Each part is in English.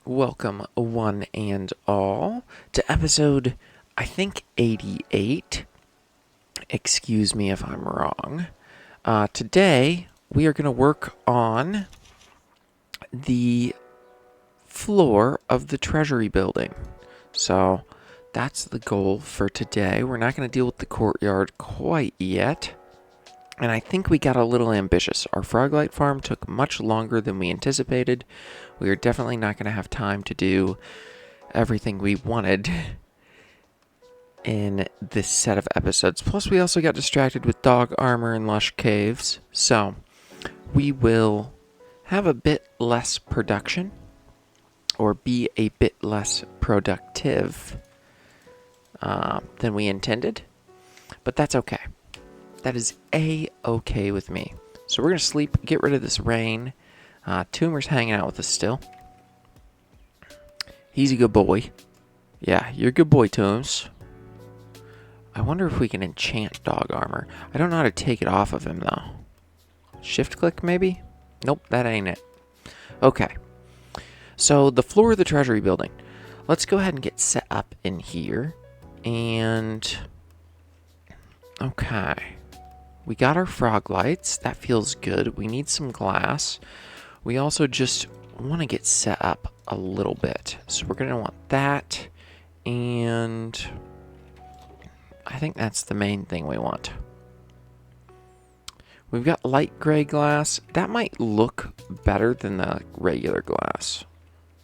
Welcome, one and all, to episode, I think, 88. Excuse me if I'm wrong. Today, we are going to work on the floor of the Treasury building. So, that's the goal for today. We're not going to deal with the courtyard quite yet. And I think we got a little ambitious. Our Froglight farm took much longer than we anticipated. We are definitely not going to have time to do everything we wanted in this set of episodes. Plus, we also got distracted with dog armor and lush caves. So, we will have a bit less production, or be a bit less productive than we intended. But that's okay. That is A-okay with me. So we're going to sleep, get rid of this rain. Tumor's hanging out with us still. He's a good boy. Yeah, you're a good boy, Tooms. I wonder if we can enchant dog armor. I don't know how to take it off of him, though. Shift click, maybe? Nope, that ain't it. Okay. So the floor of the Treasury building. Let's go ahead and get set up in here. And... okay. We got our frog lights. That feels good. We need some glass. We also just want to get set up a little bit. So we're going to want that. And I think that's the main thing we want. We've got light gray glass. That might look better than the regular glass.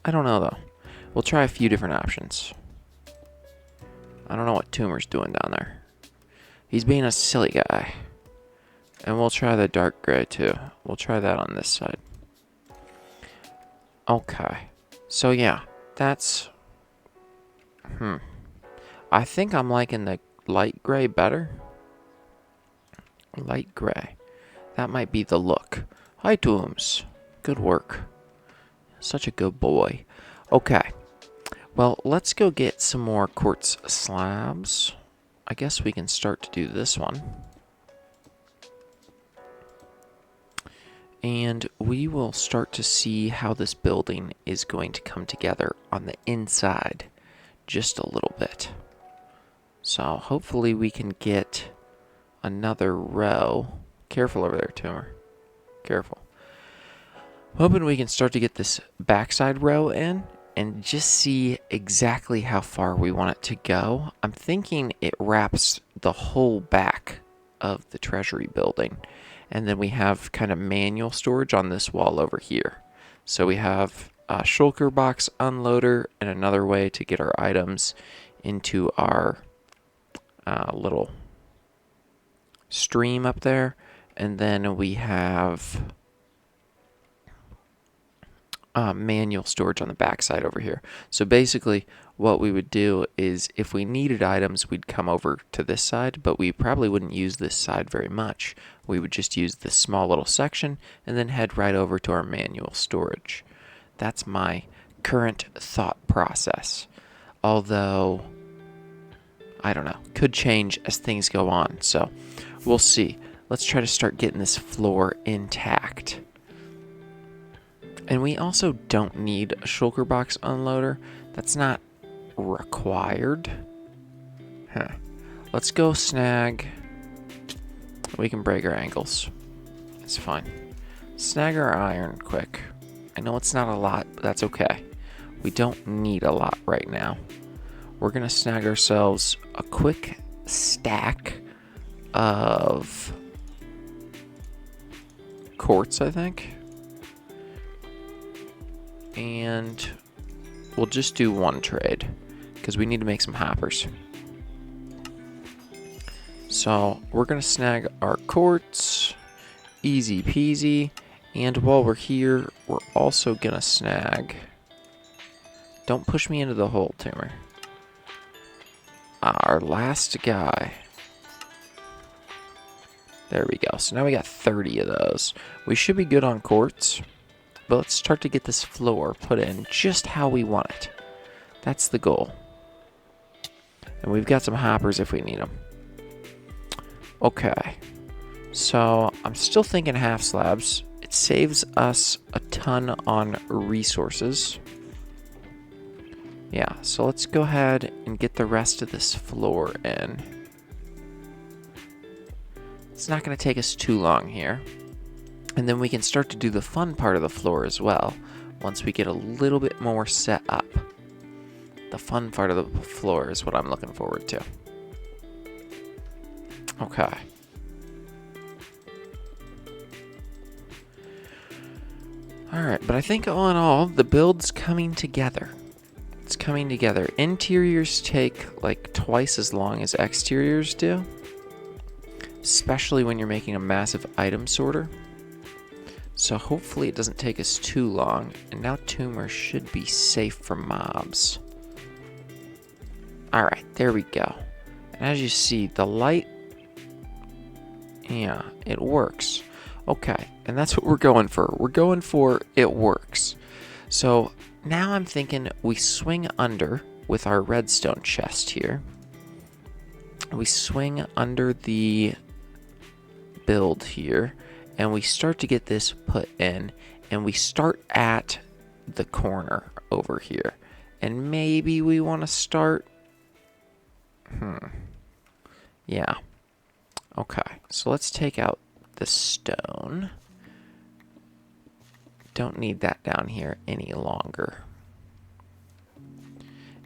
I don't know, though. We'll try a few different options. I don't know what Tumor's doing down there. He's being a silly guy. And we'll try the dark gray too. We'll try that on this side. Okay. So yeah, that's... I think I'm liking the light gray better. Light gray. That might be the look. Hi, Tooms. Good work. Such a good boy. Okay. Well, let's go get some more quartz slabs. I guess we can start to do this one. And we will start to see how this building is going to come together on the inside just a little bit. So hopefully we can get another row. Careful over there, Tumor. Careful. Hoping we can start to get this backside row in and just see exactly how far we want it to go. I'm thinking it wraps the whole back of the Treasury building. And then we have kind of manual storage on this wall over here. So we have a shulker box unloader and another way to get our items into our little stream up there. And then we have manual storage on the backside over here. So basically what we would do is if we needed items, we'd come over to this side, but we probably wouldn't use this side very much. We would just use this small little section and then head right over to our manual storage. That's my current thought process. Although, I don't know, could change as things go on. So we'll see. Let's try to start getting this floor intact. And we also don't need a shulker box unloader. That's not required. Let's go snag. We can break our ankles. It's fine. Snag our iron quick. I know it's not a lot, but that's okay. We don't need a lot right now. We're going to snag ourselves a quick stack of quartz, I think. And we'll just do one trade because we need to make some hoppers. So we're going to snag our quartz. Easy peasy. And while we're here, we're also going to snag... Don't push me into the hole, Tumor. Our last guy. There we go. So now we got 30 of those. We should be good on quartz. But let's start to get this floor put in just how we want it. That's the goal. And we've got some hoppers if we need them. Okay. So I'm still thinking half slabs. It saves us a ton on resources. Yeah, so let's go ahead and get the rest of this floor in. It's not going to take us too long here. And then we can start to do the fun part of the floor as well, once we get a little bit more set up. The fun part of the floor is what I'm looking forward to. Okay. Alright, but I think all in all, the build's coming together. It's coming together. Interiors take like twice as long as exteriors do, especially when you're making a massive item sorter. So hopefully it doesn't take us too long. And now Tumor should be safe from mobs. Alright, there we go. And as you see, the light, yeah, it works. Okay, and that's what we're going for. We're going for it works. So now I'm thinking we swing under with our redstone chest here. We swing under the build here, and we start to get this put in, and we start at the corner over here. And maybe we want to start... Yeah. Okay, so let's take out the stone. Don't need that down here any longer.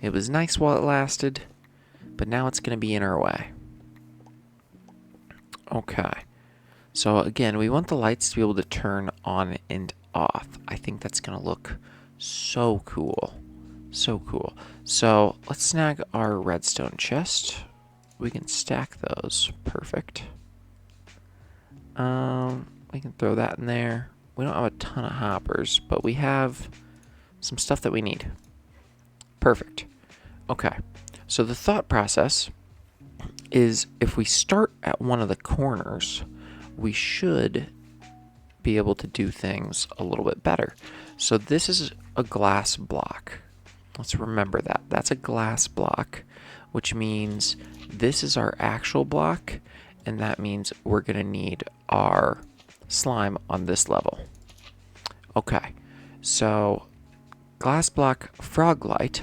It was nice while it lasted, but now it's going to be in our way. Okay. So again, we want the lights to be able to turn on and off. I think that's going to look so cool. So cool. So let's snag our redstone chest. We can stack those. Perfect. We can throw that in there. We don't have a ton of hoppers, but we have some stuff that we need. Perfect. Okay. So the thought process is if we start at one of the corners, we should be able to do things a little bit better. So this is a glass block. Let's remember that. That's a glass block, which means this is our actual block, and that means we're going to need our slime on this level. Okay, so glass block frog light.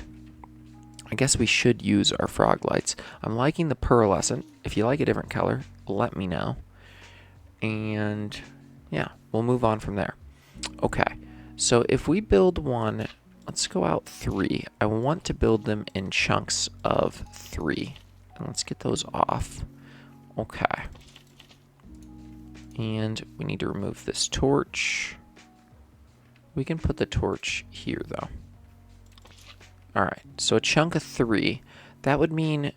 I guess we should use our frog lights. I'm liking the pearlescent. If you like a different color, let me know. And yeah, we'll move on from there. Okay, so if we build one, let's go out 3. I want to build them in chunks of 3. And let's get those off. Okay. And we need to remove this torch. We can put the torch here, though. Alright, so a chunk of 3. That would mean...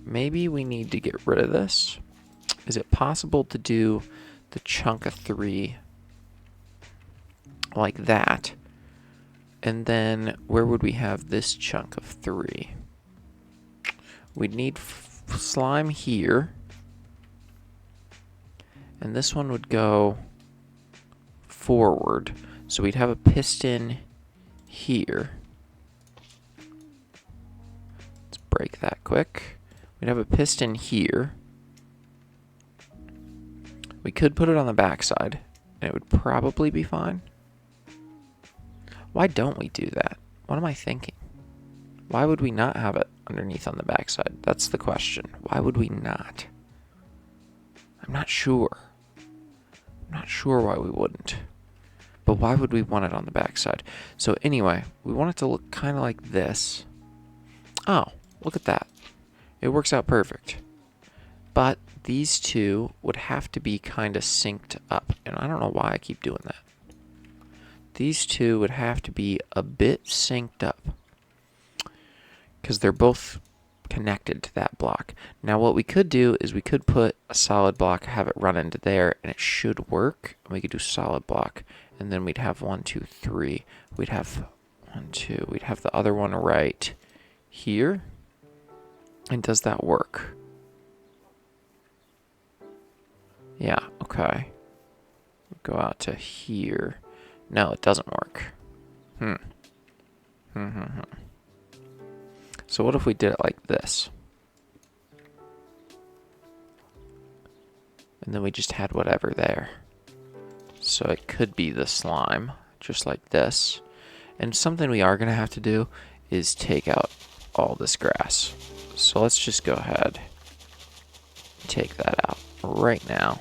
maybe we need to get rid of this. Is it possible to do the chunk of 3 like that? And then where would we have this chunk of 3? We'd need slime here. And this one would go forward. So we'd have a piston here. Let's break that quick. We'd have a piston here. We could put it on the backside, and it would probably be fine. Why don't we do that? What am I thinking? Why would we not have it underneath on the backside? That's the question. Why would we not? I'm not sure. I'm not sure why we wouldn't. But why would we want it on the backside? So anyway, we want it to look kind of like this. Oh, look at that. It works out perfect. But these two would have to be kind of synced up. And I don't know why I keep doing that. These two would have to be a bit synced up, because they're both connected to that block. Now what we could do is we could put a solid block, have it run into there, and it should work. We could do solid block, and then we'd have 1, 2, 3. We'd have 1, 2. We'd have the other one right here. And does that work? Yeah, okay. Go out to here. No, it doesn't work. So what if we did it like this? And then we just had whatever there. So it could be the slime, just like this. And something we are going to have to do is take out all this grass. So let's just go ahead and take that out right now.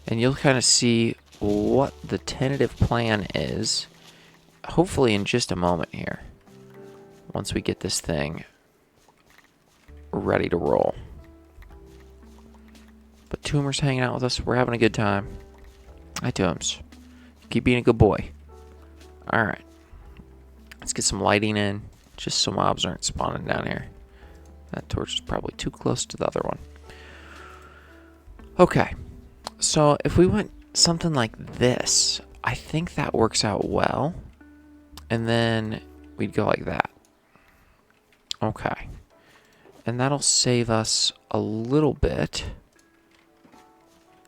And you'll kind of see what the tentative plan is, hopefully in just a moment here, once we get this thing ready to roll. But Toomer's hanging out with us. We're having a good time. Hi, Tooms. Keep being a good boy. Alright. Let's get some lighting in, just so mobs aren't spawning down here. That torch is probably too close to the other one. Okay. So if we went something like this, I think that works out well. And then we'd go like that. Okay. And that'll save us a little bit.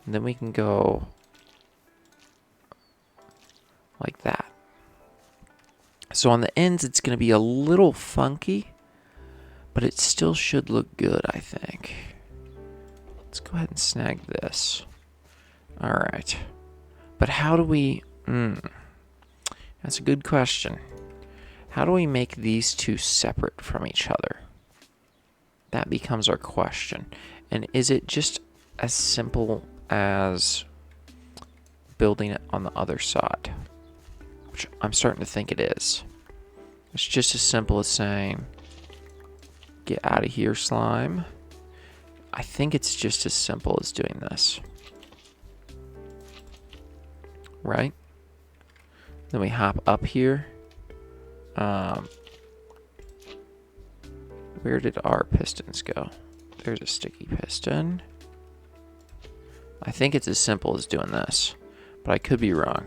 And then we can go like that. So on the ends, it's going to be a little funky, but it still should look good, I think. Let's go ahead and snag this. All right. But how do we... That's a good question. How do we make these two separate from each other? That becomes our question. And is it just as simple as building it on the other side? Which I'm starting to think it is. It's just as simple as saying, get out of here, slime. I think it's just as simple as doing this. Right? Then we hop up here. Where did our pistons go? There's a sticky piston. I think it's as simple as doing this, but I could be wrong.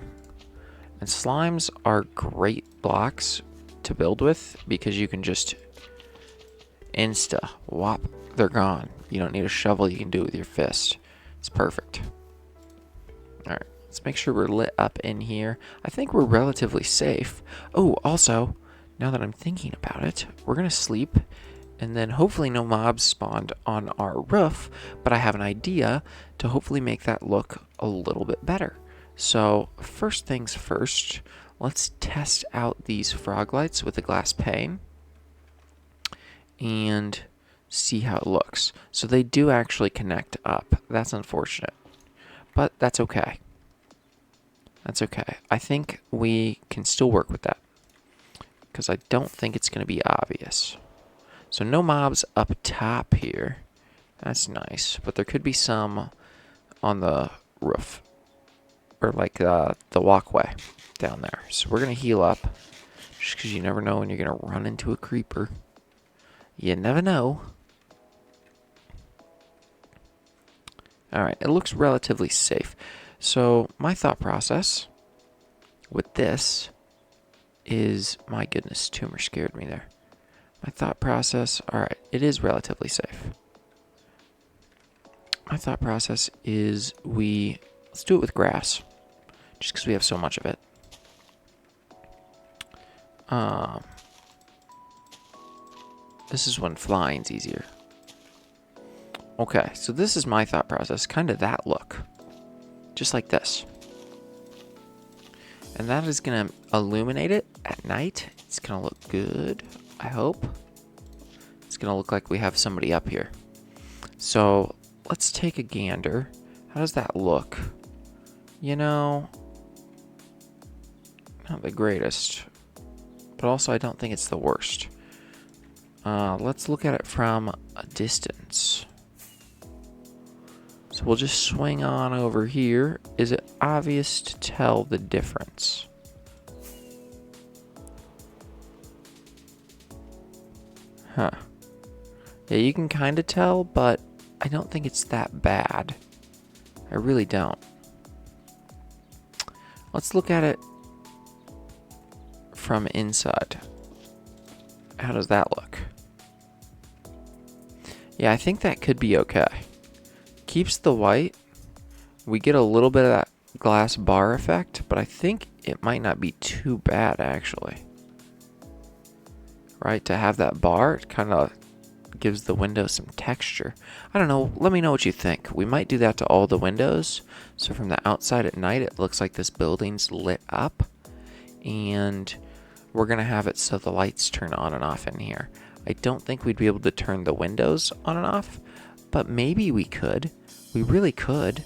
And slimes are great blocks to build with because you can just whop, they're gone. You don't need a shovel, you can do it with your fist. It's perfect. Alright, let's make sure we're lit up in here. I think we're relatively safe. Oh, also, now that I'm thinking about it, we're going to sleep, and then hopefully no mobs spawned on our roof, but I have an idea to hopefully make that look a little bit better. So, first things first, let's test out these frog lights with a glass pane and see how it looks. So they do actually connect up. That's unfortunate, but that's okay. That's okay. I think we can still work with that because I don't think it's going to be obvious. So no mobs up top here. That's nice, but there could be some on the roof. Or like the walkway down there. So we're going to heal up. Just because you never know when you're going to run into a creeper. You never know. Alright, it looks relatively safe. So my thought process with this is... My goodness, tumor scared me there. My thought process... Alright, it is relatively safe. My thought process is let's do it with grass. Just because we have so much of it. This is when flying's easier. Okay, so this is my thought process. Kind of that look. Just like this. And that is going to illuminate it at night. It's going to look good, I hope. It's going to look like we have somebody up here. So, let's take a gander. How does that look? You know, not the greatest, but also I don't think it's the worst. Let's look at it from a distance. So we'll just swing on over here. Is it obvious to tell the difference? Huh. Yeah, you can kind of tell, but I don't think it's that bad. I really don't. Let's look at it from inside. How does that look? Yeah, I think that could be okay. Keeps the white. We get a little bit of that glass bar effect, but I think it might not be too bad, actually. Right? To have that bar, it kind of gives the window some texture. I don't know. Let me know what you think. We might do that to all the windows. So from the outside at night, it looks like this building's lit up. And we're going to have it so the lights turn on and off in here. I don't think we'd be able to turn the windows on and off, but maybe we could. We really could.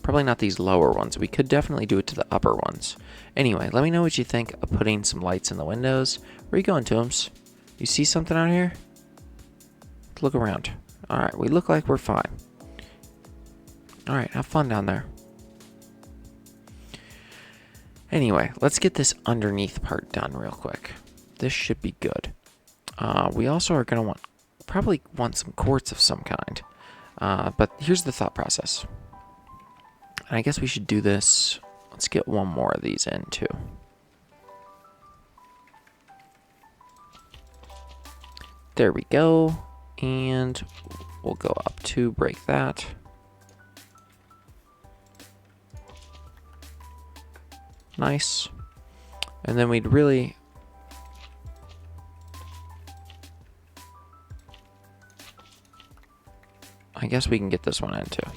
Probably not these lower ones. We could definitely do it to the upper ones. Anyway, let me know what you think of putting some lights in the windows. Where are you going, Tooms? You see something out here? Look around. Alright, we look like we're fine. Alright, have fun down there. Anyway, let's get this underneath part done real quick. This should be good. We also are going to probably want some quartz of some kind. But here's the thought process. And I guess we should do this. Let's get one more of these in too. There we go. And we'll go up to break that. Nice. And then we'd really... I guess we can get this one in too.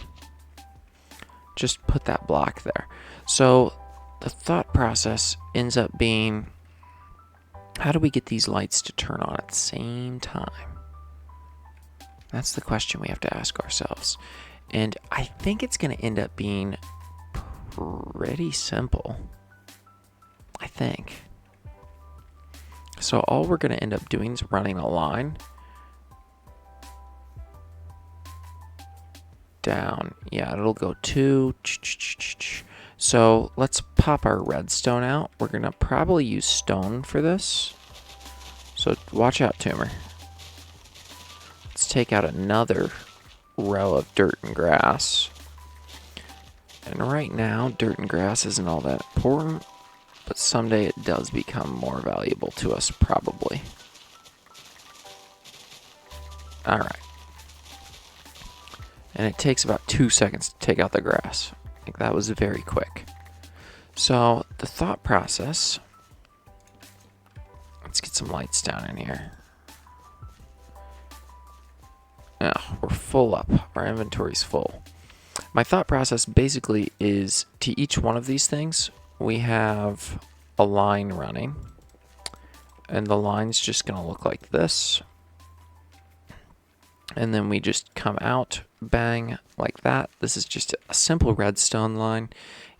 Just put that block there. So the thought process ends up being, how do we get these lights to turn on at the same time? That's the question we have to ask ourselves. And I think it's going to end up being pretty simple. I think. So all we're going to end up doing is running a line down. Yeah, it'll go 2. So let's pop our redstone out. We're going to probably use stone for this. So watch out, Tumor. Let's take out another row of dirt and grass. And right now, dirt and grass isn't all that important, but someday it does become more valuable to us, probably. All right. And it takes about 2 seconds to take out the grass. I think that was very quick. So the thought process, let's get some lights down in here. Oh, we're full up. Our inventory's full. My thought process basically is to each one of these things, we have a line running. And the line's just going to look like this. And then we just come out, bang, like that. This is just a simple redstone line.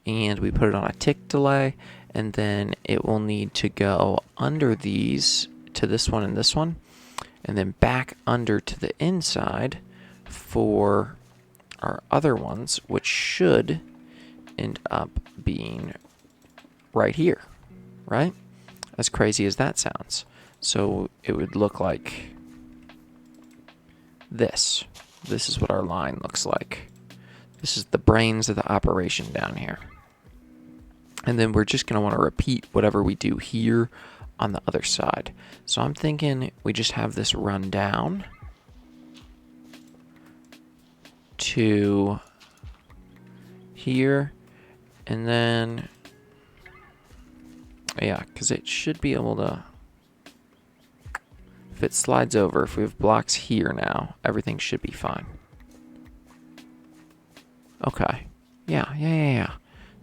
And we put it on a tick delay. And then it will need to go under these to this one and this one. And then back under to the inside for our other ones, which should end up being right here, right? As crazy as that sounds. So it would look like this. This is what our line looks like. This is the brains of the operation down here. And then we're just going to want to repeat whatever we do here on the other side. So I'm thinking we just have this run down to here, and then yeah, because it should be able to, if it slides over, if we have blocks here now, everything should be fine. Okay. Yeah.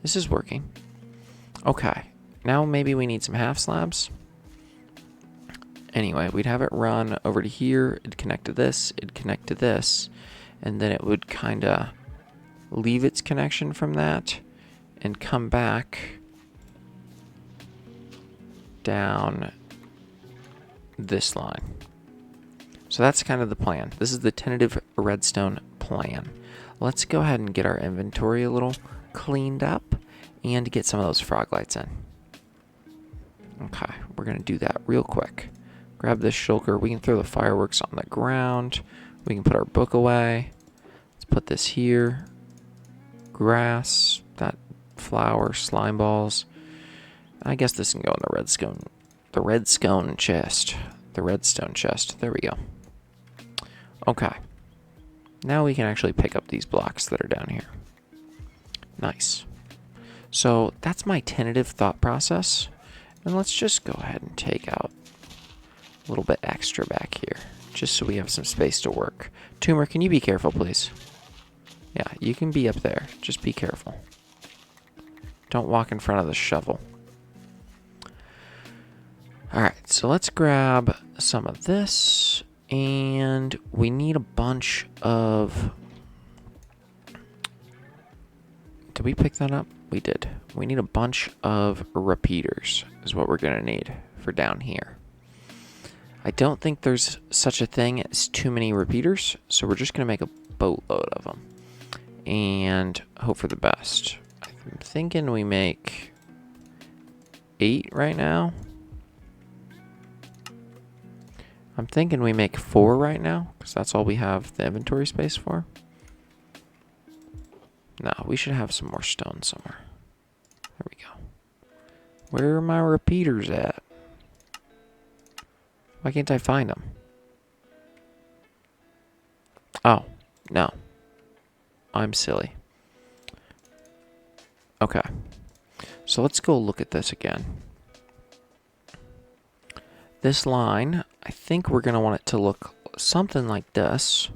This is working. Okay. Now maybe we need some half slabs. Anyway, we'd have it run over to here, it'd connect to this, it'd connect to this, and then it would kind of leave its connection from that and come back down this line. So that's kind of the plan. This is the tentative redstone plan. Let's go ahead and get our inventory a little cleaned up and get some of those frog lights in. Okay, we're going to do that real quick. Grab this shulker. We can throw the fireworks on the ground. We can put our book away. Let's put this here. Grass, that flower, slime balls. I guess this can go in the redstone chest. The redstone chest. There we go. Okay. Now we can actually pick up these blocks that are down here. Nice. So that's my tentative thought process. And let's just go ahead and take out a little bit extra back here, just so we have some space to work. Tumor, can you be careful, please? Yeah, you can be up there. Just be careful. Don't walk in front of the shovel. Alright, so let's grab some of this, and we need a bunch of... Did we pick that up? We did. We need a bunch of repeaters, is what we're going to need for down here. I don't think there's such a thing as too many repeaters, so we're just going to make a boatload of them. And hope for the best. I'm thinking we make 8 right now. I'm thinking we make 4 right now, because that's all we have the inventory space for. No, we should have some more stone somewhere. There we go. Where are my repeaters at? Why can't I find them? Oh, no. I'm silly. Okay. So let's go look at this again. This line, I think we're going to want it to look something like this.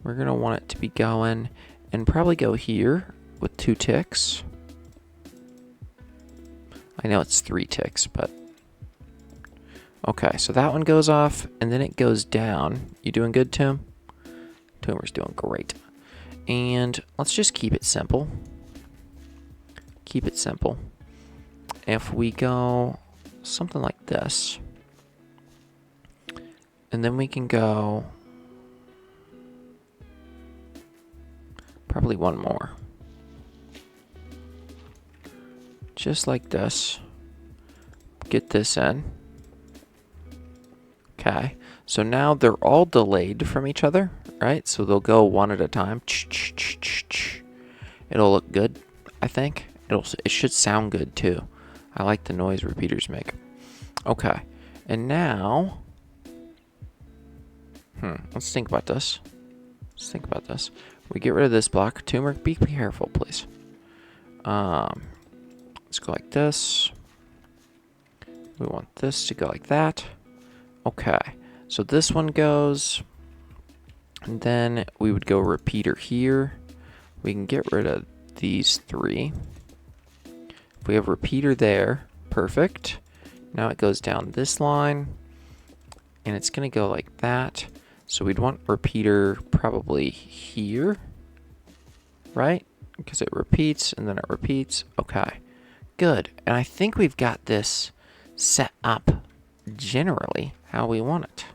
We're going to want it to be going and probably go here with 2 ticks. I know it's 3 ticks, but... Okay, so that one goes off, and then it goes down. You doing good, Tim? Tumor's doing great. And let's just keep it simple. Keep it simple. If we go something like this, and then we can go probably one more. Just like this. Get this in. Okay, so now they're all delayed from each other, right? So they'll go one at a time. It'll look good, I think. It should sound good too. I like the noise repeaters make. Okay, and now, let's think about this. Let's think about this. We get rid of this block. Tumor, be careful, please. Let's go like this. We want this to go like that. Okay, so this one goes, and then we would go repeater here. We can get rid of these 3. If we have repeater there, perfect. Now it goes down this line, and it's going to go like that. So we'd want repeater probably here, right? Because it repeats, and then it repeats. Okay, good. And I think we've got this set up generally how we want it.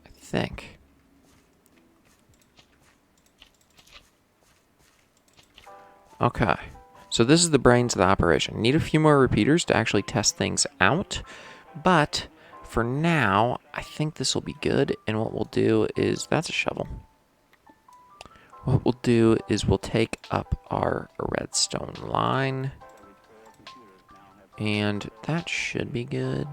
I think. Okay. So this is the brains of the operation. Need a few more repeaters to actually test things out. But for now, I think this will be good. And what we'll do is... That's a shovel. What we'll do is we'll take up our redstone line. And that should be good.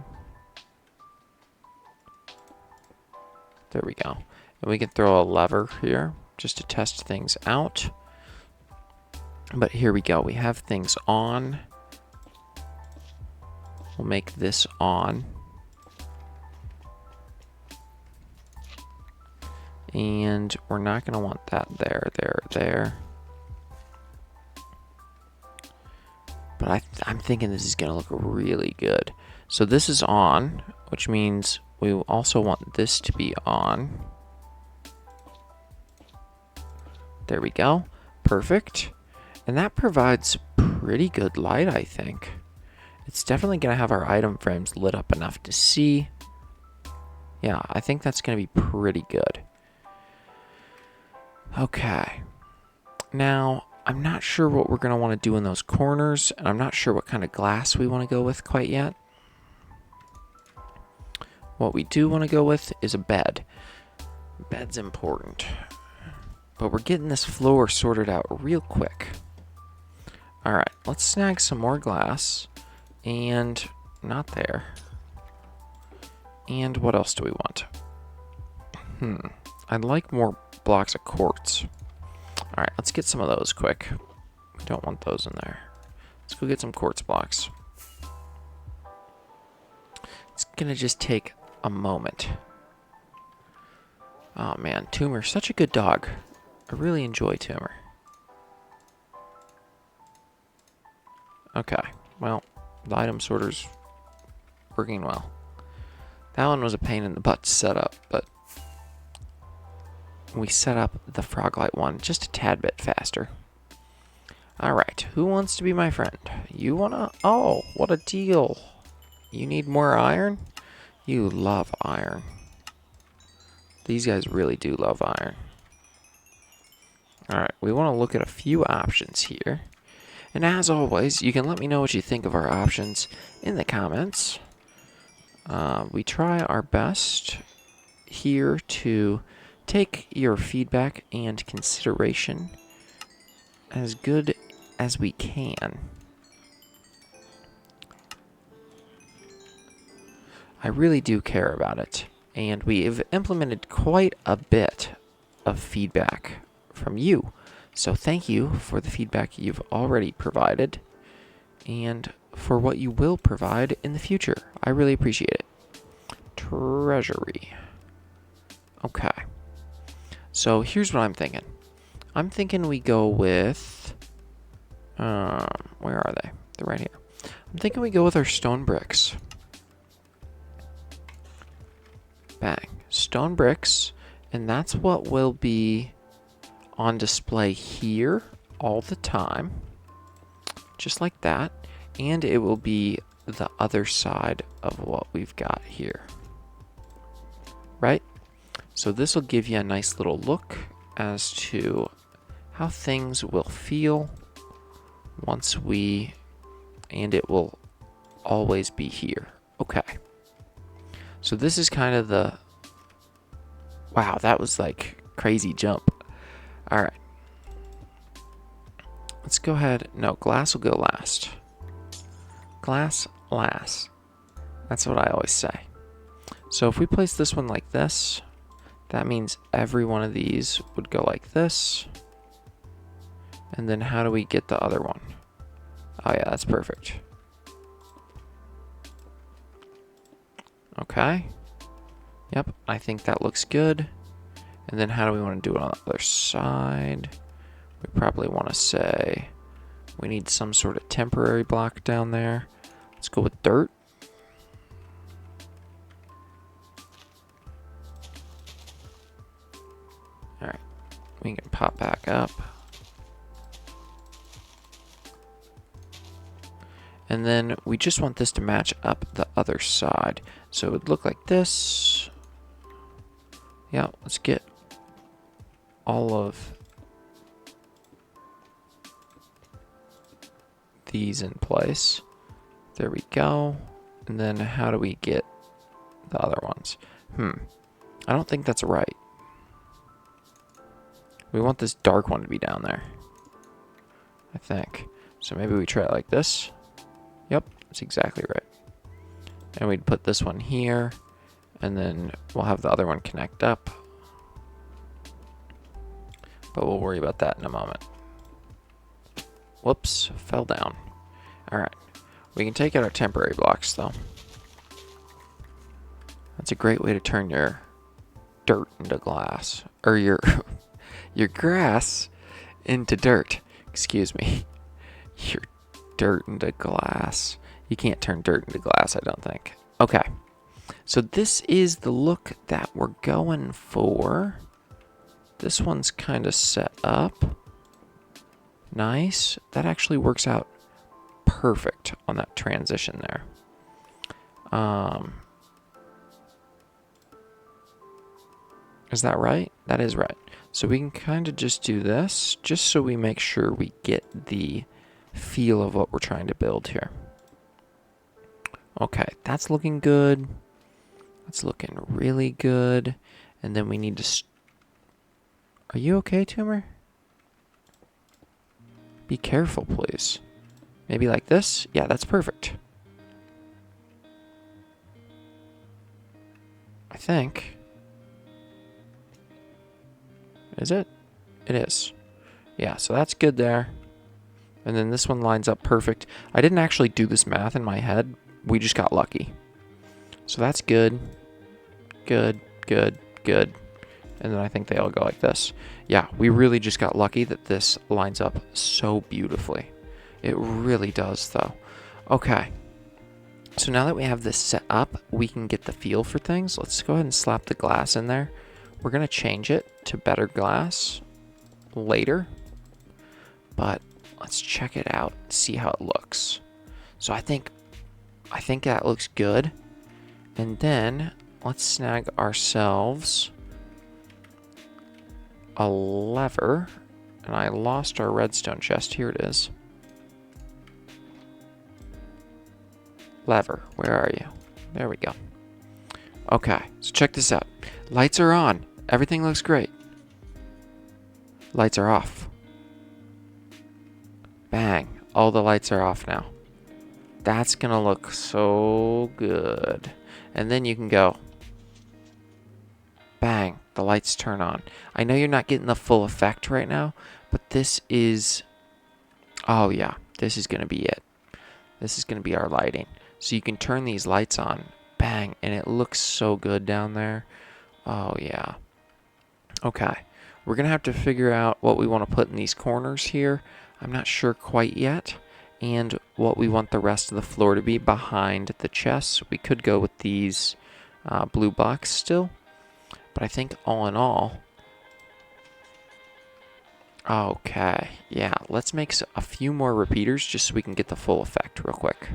There we go. And we can throw a lever here just to test things out. But here we go. We have things on. We'll make this on. And we're not going to want that there. But I'm thinking this is going to look really good. So this is on, which means we also want this to be on. There we go. Perfect. And that provides pretty good light, I think. It's definitely going to have our item frames lit up enough to see. Yeah, I think that's going to be pretty good. Okay. Now, I'm not sure what we're going to want to do in those corners, and I'm not sure what kind of glass we want to go with quite yet. What we do want to go with is a bed. Bed's important. But we're getting this floor sorted out real quick. Alright, let's snag some more glass. And not there. And what else do we want? I'd like more blocks of quartz. Alright, let's get some of those quick. We don't want those in there. Let's go get some quartz blocks. going to just take a moment. Oh man, Toomer, such a good dog. I really enjoy Toomer. Okay, well, the item sorter's working well. That one was a pain in the butt to set up, but we set up the Froglight one just a tad bit faster. Alright, who wants to be my friend? You wanna? Oh, what a deal. You need more iron? You love iron. These guys really do love iron. Alright, we want to look at a few options here. And as always, you can let me know what you think of our options in the comments. We try our best here to take your feedback and consideration as good as we can. I really do care about it, and we've implemented quite a bit of feedback from you. So thank you for the feedback you've already provided and for what you will provide in the future. I really appreciate it. Treasury. Okay. So here's what I'm thinking. I'm thinking we go with... where are they? They're right here. I'm thinking we go with our stone bricks. Bang. Stone bricks. And that's what will be on display here all the time. Just like that. And it will be the other side of what we've got here. Right? So this will give you a nice little look as to how things will feel once we... and it will always be here. Okay. So this is kind of the... wow, that was like crazy jump. Alright. Let's go ahead. No, glass will go last. Glass last. That's what I always say. So if we place this one like this, that means every one of these would go like this. And then how do we get the other one? Oh yeah, that's perfect. Okay. Yep, I think that looks good. And then how do we want to do it on the other side? We probably want to say we need some sort of temporary block down there. Let's go with dirt. Alright, we can pop back up. And then we just want this to match up the other side. So it would look like this. Yeah, let's get all of these in place. There we go. And then how do we get the other ones? I don't think that's right. We want this dark one to be down there, I think. So maybe we try it like this. Yep, that's exactly right. And we'd put this one here, and then we'll have the other one connect up. But we'll worry about that in a moment. Whoops, fell down. Alright, we can take out our temporary blocks though. That's a great way to turn your dirt into glass. Or your your grass into dirt. Excuse me. Your dirt into glass. You can't turn dirt into glass, I don't think. Okay. So this is the look that we're going for. This one's kind of set up. Nice. That actually works out perfect on that transition there. Is that right? That is right. So we can kind of just do this, just so we make sure we get the feel of what we're trying to build here. Okay, that's looking good. That's looking really good. And then we need to... Are you okay, Toomer? Be careful, please. Maybe like this? Yeah, that's perfect. I think. Is it? It is. Yeah, so that's good there. And then this one lines up perfect. I didn't actually do this math in my head. We just got lucky. So that's good. Good, good, good. And then I think they all go like this. Yeah, we really just got lucky that this lines up so beautifully. It really does, though. Okay. So now that we have this set up, we can get the feel for things. Let's go ahead and slap the glass in there. We're going to change it to better glass later. But let's check it out, see how it looks. So I think that looks good. And then let's snag ourselves a lever. And I lost our redstone chest. Here it is. Lever, where are you? There we go. Okay, so check this out. Lights are on. Everything looks great. Lights are off. Bang. All the lights are off now. That's going to look so good. And then you can go. Bang. The lights turn on. I know you're not getting the full effect right now, but this is... Oh, yeah. This is going to be it. This is going to be our lighting. So you can turn these lights on. Bang. And it looks so good down there. Oh, yeah. Okay. We're going to have to figure out what we want to put in these corners here. I'm not sure quite yet. And what we want the rest of the floor to be behind the chests. We could go with these blue blocks still. But I think all in all... Okay. Yeah, let's make a few more repeaters just so we can get the full effect real quick.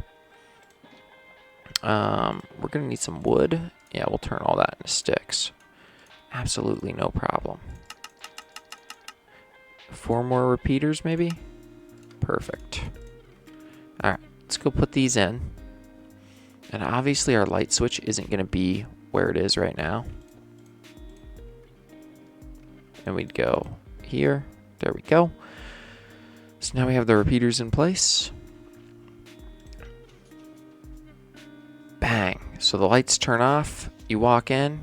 We're going to need some wood. Yeah, we'll turn all that into sticks. Absolutely no problem. 4 more repeaters, maybe? Perfect. Alright, let's go put these in. And obviously our light switch isn't going to be where it is right now. And we'd go here. There we go. So now we have the repeaters in place. Bang. So the lights turn off. You walk in.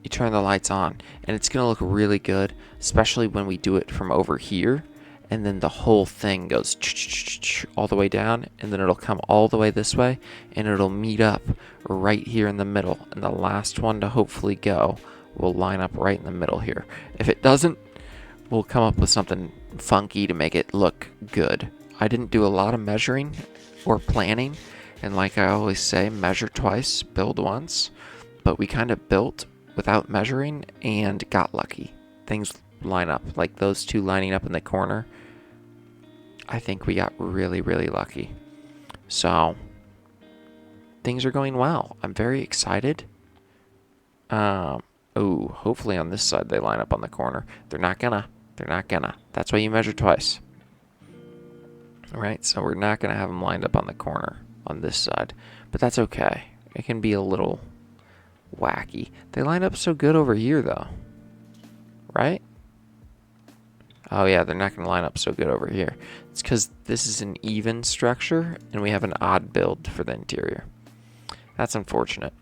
You turn the lights on. And it's going to look really good, especially when we do it from over here. And then the whole thing goes all the way down. And then it'll come all the way this way. And it'll meet up right here in the middle. And the last one to hopefully go will line up right in the middle here. If it doesn't, we'll come up with something funky to make it look good. I didn't do a lot of measuring or planning. And like I always say, measure twice, build once. But we kind of built without measuring and got lucky. Things line up, like those two lining up in the corner. I think we got really, really lucky. So, things are going well. I'm very excited. Hopefully on this side they line up on the corner. They're not gonna. That's why you measure twice. Alright, so we're not gonna have them lined up on the corner on this side. But that's okay. It can be a little wacky. They line up so good over here, though. Right? Oh, yeah, they're not going to line up so good over here. It's because this is an even structure, and we have an odd build for the interior. That's unfortunate.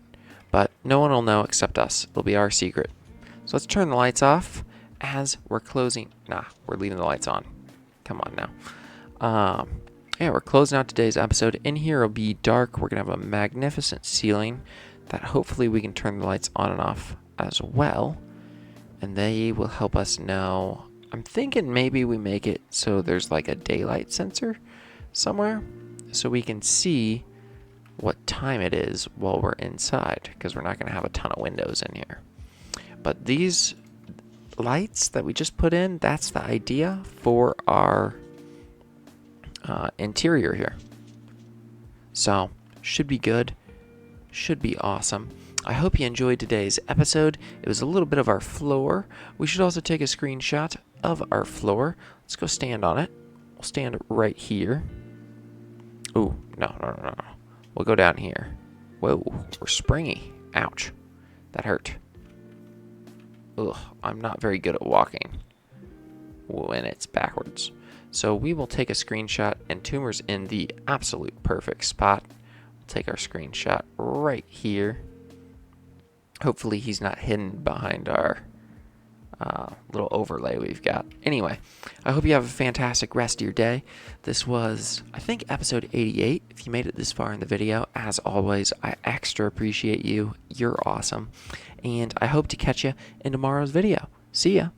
But no one will know except us. It'll be our secret. So let's turn the lights off as we're closing. Nah, we're leaving the lights on. Come on now. Yeah, we're closing out today's episode. In here, it'll be dark. We're going to have a magnificent ceiling that hopefully we can turn the lights on and off as well. And they will help us know. I'm thinking maybe we make it so there's like a daylight sensor somewhere so we can see what time it is while we're inside, because we're not going to have a ton of windows in here. But these lights that we just put in, that's the idea for our interior here. So, should be good. Should be awesome. I hope you enjoyed today's episode. It was a little bit of our floor. We should also take a screenshot of our floor. Let's go stand on it. We'll stand right here. Ooh, no. We'll go down here. Whoa, we're springy. Ouch. That hurt. Ugh, I'm not very good at walking when it's backwards. So we will take a screenshot, and Tumor's in the absolute perfect spot. We'll take our screenshot right here. Hopefully he's not hidden behind our little overlay we've got. Anyway, I hope you have a fantastic rest of your day. This was, I think, episode 88. If you made it this far in the video, as always, I extra appreciate you. You're awesome. And I hope to catch you in tomorrow's video. See ya.